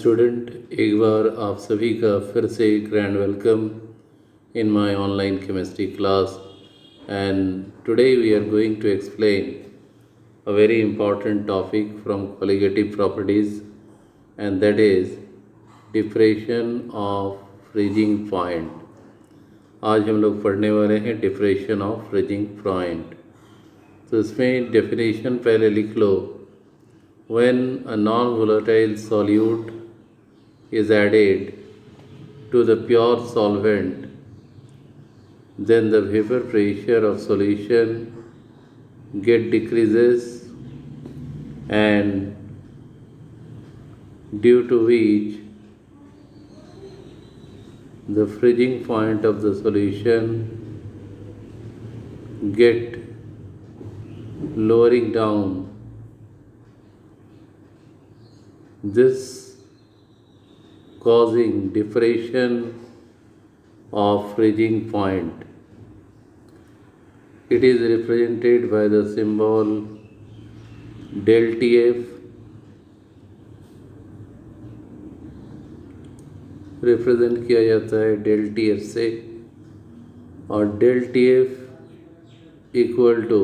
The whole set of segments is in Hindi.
स्टूडेंट, एक बार आप सभी का फिर से grand welcome in my online chemistry class, and today we are going to explain a very important topic from colligative properties, and that is depression of freezing point. आज हम लोग पढ़ने वाले हैं डिप्रेशन ऑफ फ्रीजिंग पॉइंट। तो इसमें डेफिनेशन पहले लिख लो। When a non-volatile solute is added to the pure solvent, then the vapor pressure of solution get decreases, and due to which the freezing point of the solution get lowering down. This causing depression of freezing point. It is represented by the symbol del TF, represent किया जाता है del TF से, और del TF equal to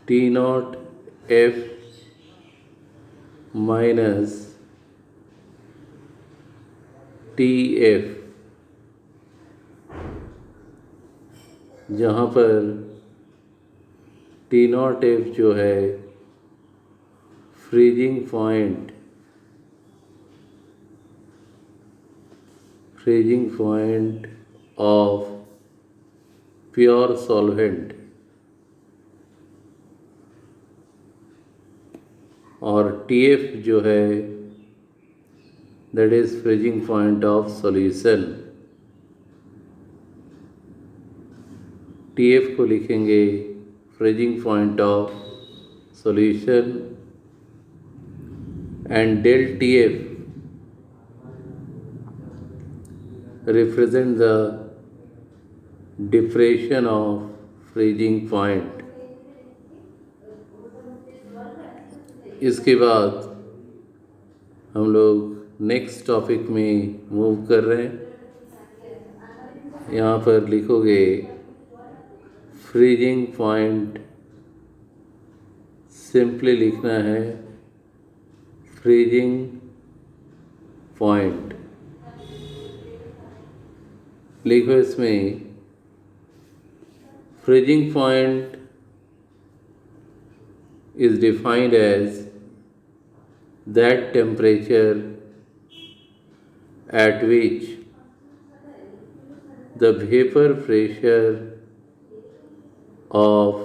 T nought F minus TF, जहाँ पर T नॉट F जो है freezing point of pure solvent, और TF जो है that is freezing point of solution. TF को लिखेंगे freezing point of solution, and del TF represent the depression of freezing point. इसके बाद हम लोग नेक्स्ट टॉपिक में मूव कर रहे हैं। यहाँ पर लिखोगे फ्रीजिंग पॉइंट, सिंपली लिखना है फ्रीजिंग पॉइंट। लिखो इसमें freezing point is defined as that temperature at which the vapor pressure of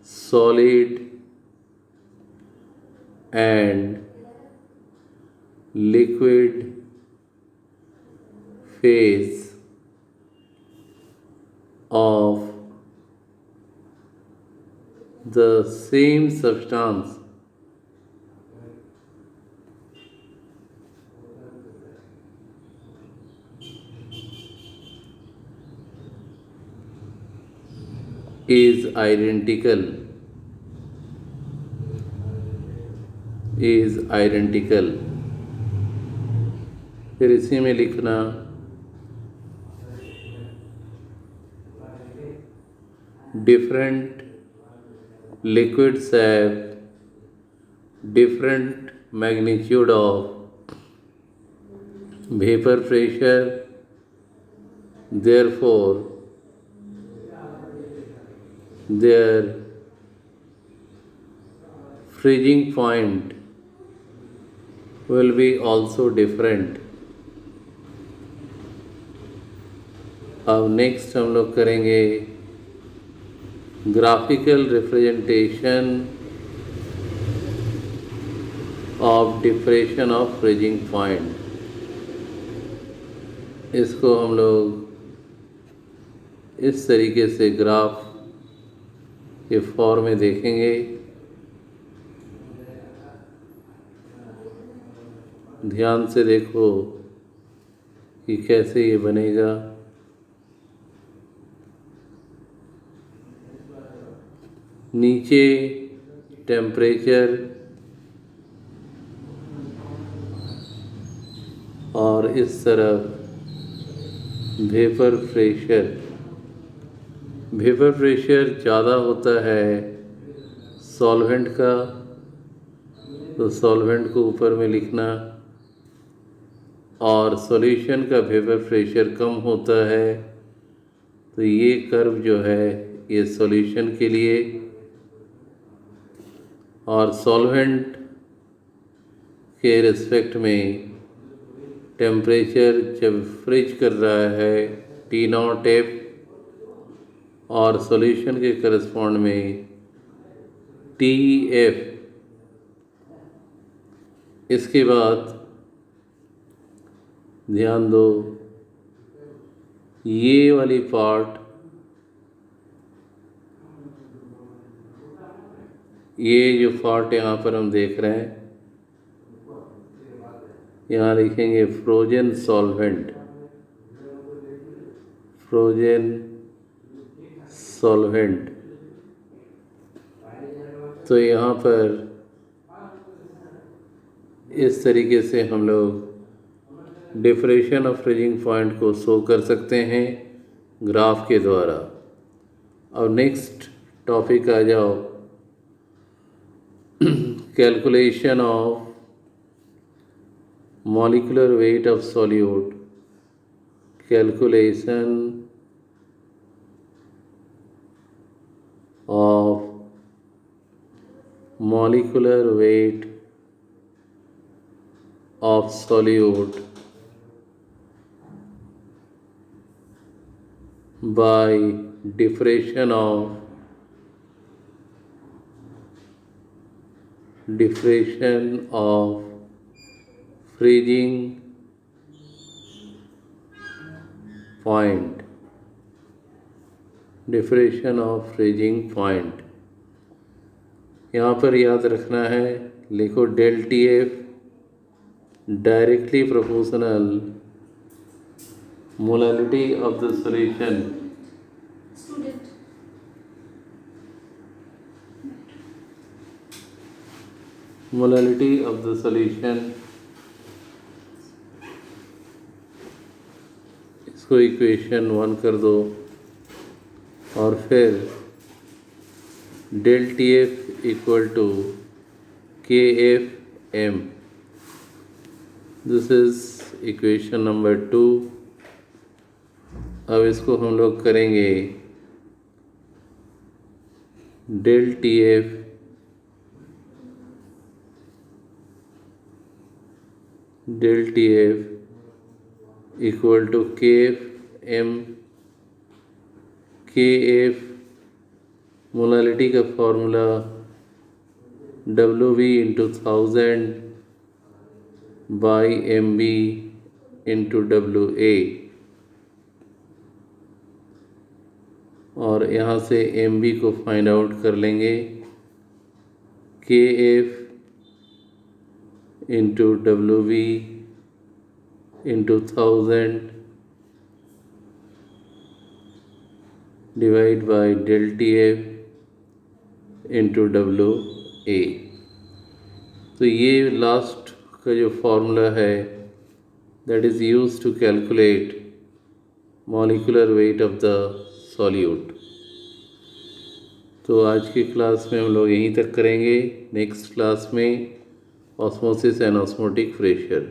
solid and liquid phase of the same substance is identical फिर इसी में लिखना different liquids have different magnitude of vapor pressure, therefore their freezing point will be also different. अब नेक्स्ट हम लोग करेंगे graphical representation of depression of freezing point. इसको हम लोग इस तरीके से ग्राफ के फॉर्म में देखेंगे। ध्यान से देखो कि कैसे ये बनेगा। नीचे टेम्परेचर और इस तरफ वेपर प्रेशर। वेपर प्रेशर ज़्यादा होता है सॉल्वेंट का, तो सॉल्वेंट को ऊपर में लिखना, और सॉल्यूशन का वेपर प्रेशर कम होता है, तो ये कर्व जो है ये सॉल्यूशन के लिए। और सॉल्वेंट के रिस्पेक्ट में टेम्परेचर जब फ्रीज कर रहा है T0 एफ, और सॉल्यूशन के करस्पॉन्ड में TF। इसके बाद ध्यान दो, ये वाली पार्ट, ये जो पार्ट यहाँ पर हम देख रहे हैं, यहाँ लिखेंगे फ्रोजन सॉल्वेंट, फ्रोजन सॉल्वेंट। तो यहाँ पर इस तरीके से हम लोग डिप्रेशन ऑफ फ्रीजिंग पॉइंट को शो कर सकते हैं ग्राफ के द्वारा। अब नेक्स्ट टॉपिक आ जाओ, calculation of molecular weight of solute, calculation of molecular weight of solute by diffraction of freezing point, diffraction of freezing point। यहाँ पर याद रखना है, लिखो del TF directly proportional molality of the solution, molality of the solution. इसको इक्वेशन 1 कर दो, और फिर del TF equal to KFM, this is equation number 2। अब इसको हम लोग करेंगे del TF equal to KFM। KF molality का formula WV into 1000 by MB into WA, और यहाँ से MB को फाइंड आउट कर लेंगे, KF into WV into 1000 divide by del TF into WA। तो ये लास्ट का जो फॉर्मूला है that is used to calculate molecular weight of the solute. तो आज की क्लास में हम लोग यहीं तक करेंगे। नेक्स्ट क्लास में ऑस्मोसिस एंड ऑस्मोटिक प्रेशर।